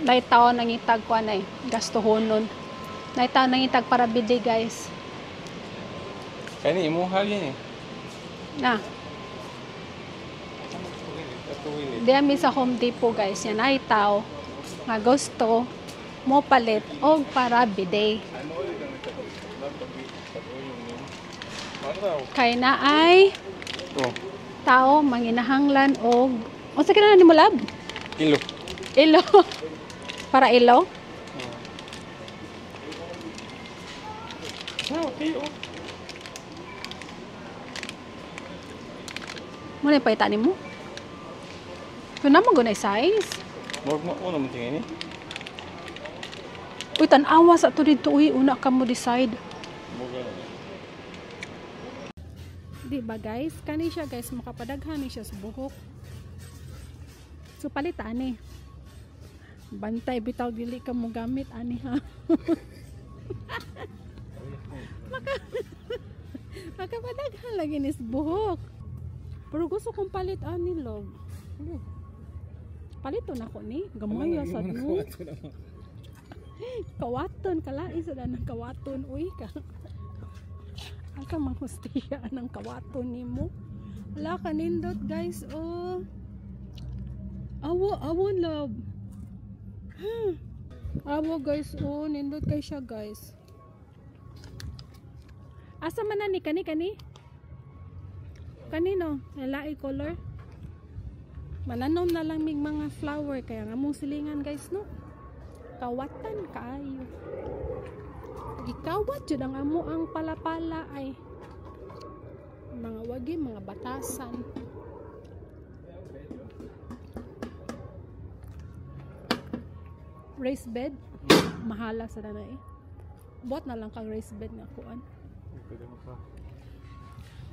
Naitaw nangitag ko anay. Gastuhonon. Naitaw nangitag para bili guys. Kaya ni imuhal yan eh. Na. Diyan mi sa Home Depot guys. Yan naitaw. Nga gusto mo palit og para bili. Kay na ay tao manginahanglan og unsa kinahanglan nimo lab? Ilo. Ilo. Para ilo? Okay, oh. Mo na paita nimo? Kung naman gunay size. Morg mo naman tingin eh. Uy, tanawa sa to dito. Uy, una ka mo decide. Di ba guys? Kani siya guys, makapadaghan siya sa buhok. So palit ani. Bantay bitaw dili ka mo gamit ani ha. Makapadaghan lagi ni sa buhok. Pero gusto kong palit ani log. Palito na ko ni. Gamay sa mo. Kawaton kalai sa danang kawaton uy ka. Asa mang hustiya ng kawaton nimo? Wala ka nindot guys oh. Awo love. Awo guys oh nindot kay siya guys. Asa man na ni kani? Kanino? Lalai color. Mananom na lang mig mga flower kaya nga mong silingan guys no. Kawatan kaayo. Gikawat jud ang amo ang palapala ay mga wagi mga batasan. Raised bed mahala sa dana eh. Bot na lang kang raised bed nga kuan.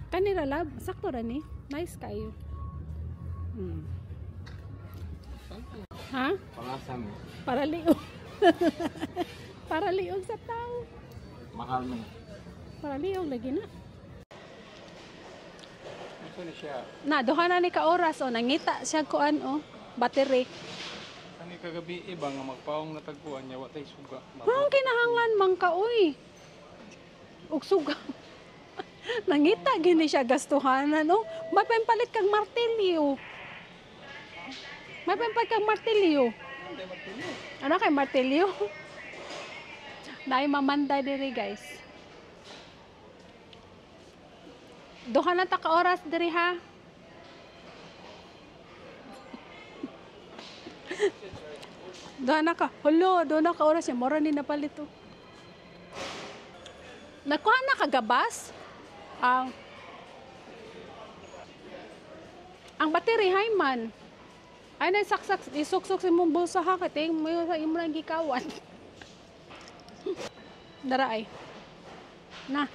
Kanira lab sakto ra ni. Nice kayo. Ha? Pangasam. Para liog. Para liog sa tao. Mahal mo. Para liog lagi na. Ito na siya. Na duha na ni ka oras o nangita siya kuan o battery. Kani kagabi iba nga magpaong natagpuan niya watay suga. Ang kinahanglan man ka oy. Ug suga. Nangita gini siya gastuhanan no. May pampalit kang martilyo. May pampalit kang martilyo. Ano kay martilyo? Dahil mamanday diri guys. Duha na ta ka oras diri ha. Duha na ka. Hulo, duha na ka oras ya mora ni napalit to. Nakuha na ka gabas? Ang battery hay man. Ay na saksak isuksok sa imong bulsa ha kay mo sa imong gikawan. Dara ay. Na.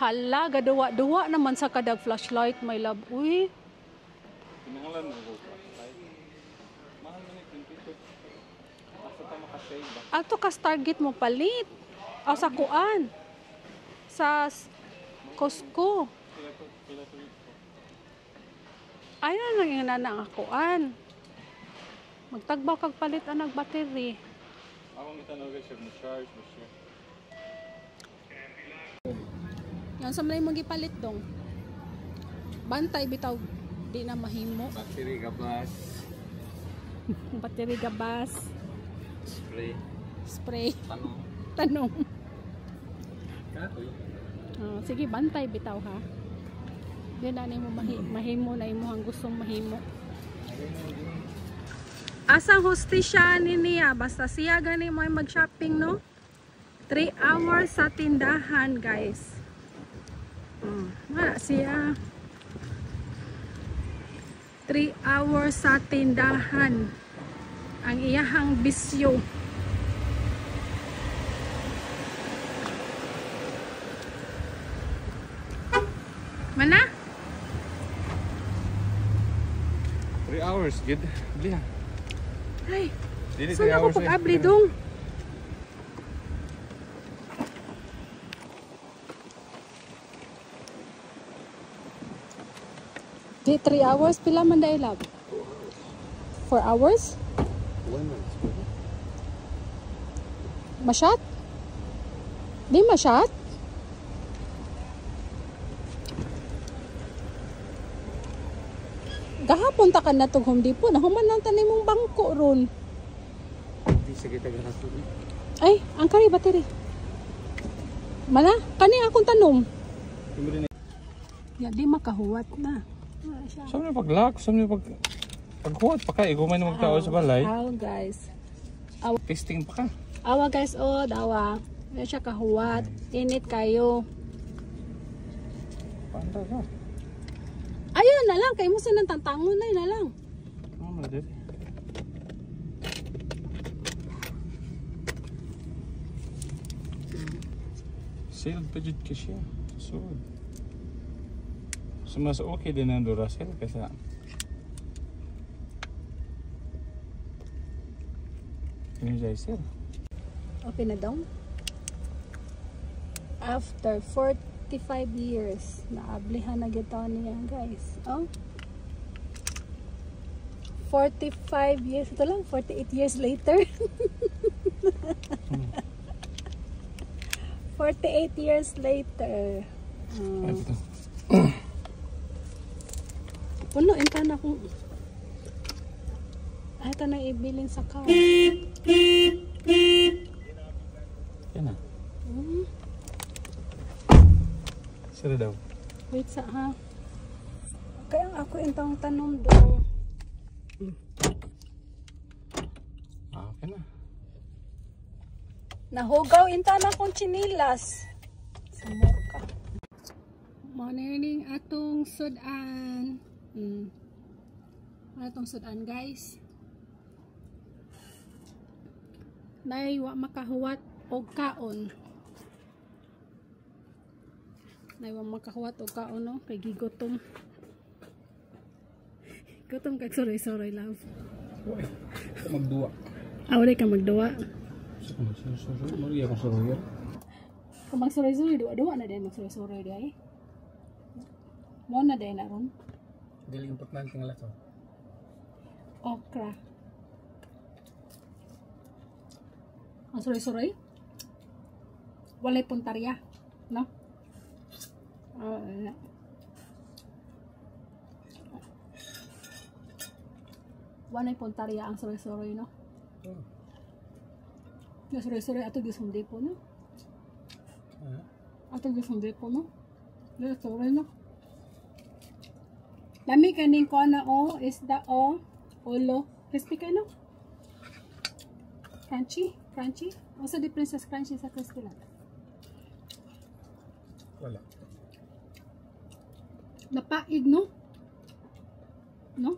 Hala gaduwa-duwa naman sa kadag flashlight my love. Uy. Kinahanglan mo flashlight. Mahal man ni 22. Asa ta makasave ba? Ato ka target mo palit. O sa kuan. Sa Costco. Pila to. Ay na lang yung nanang akuan. Magtagbaw kag palit ang battery. Ako mitanaw guys mo charge mo siya. Yan sa malay mong gipalit dong. Bantay bitaw di na mahimo. Battery gabas. Battery gabas. Spray. Tanong. Katoy. Sige bantay bitaw ha. Di na nimo mahimo na imong gustong mahimo. Asang hustisya ni niya basta siya gani mo ay mag-shopping no. 3 hours sa tindahan guys. Wala siya. 3 hours sa tindahan. Ang iyahang bisyo. Mana? 3 hours gid. Bili ha. Ay. Dili So na ko pag-abli dong. Di 3 hours pila man dai lab? 4 hours? 1 Masyat? Di masyat? Gahapon ta ka na tong Home Depot. Nahuman lang tanim mong bangko ron. Hindi sige taga na tuloy. Ay, ang kari battery. Mana? Kani akong tanom. Ya, di makahuwat na. Saan mo pag-lock? Saan mo paghuwat pa ka? Igumay na magtao sa balay. Aw, guys. Testing pa ka. Awa, guys. Oh, dawa. Yan siya kahuwat. Init kayo. Panda ka. Ayun na lang. Kayo mo sa nang tantangon na yun na lang. Ano din? Sealed pa dyan ka siya. So mas okay din ang Duracell kasi Energizer. Open na daw. After 45 years, naablihan na gito niya, guys. Oh. 45 years. Ito lang, 48 years later. 48 years later. Ito. Puno, ito na kung... Ay, ito na ibilin sa car. Yan na. Sila daw. Wait sa ha. Kaya ako intang tanom doon. Okay na. Nahugaw inta na akong chinilas. Sa muka. Morning atong sudan. Atong sudan, guys. Nay wa makahuwat og kaon. Nay wa makahuwat og kaon, no? Kay gigotom. Gutom kag sorry love. Magduwa. Awalay ka magduwa. Sorry. Mag-iya kong sorry. Kung magsuray-suray, duwa na din magsuray-suray di ay. Mo na din na ron. Dili importante nga lato. Okra. Ang suray-suray? Walay puntarya, no? Walay puntarya ang suray-suray, no? Yung suray-suray ato gisundi po, no? Ato gisundi po, no? Yung suray, no? Lami kaning ko na isda ulo. Crispy ka, no? Crunchy? What's the difference sa crunchy sa crispy lang? Wala. Napaig, no? No?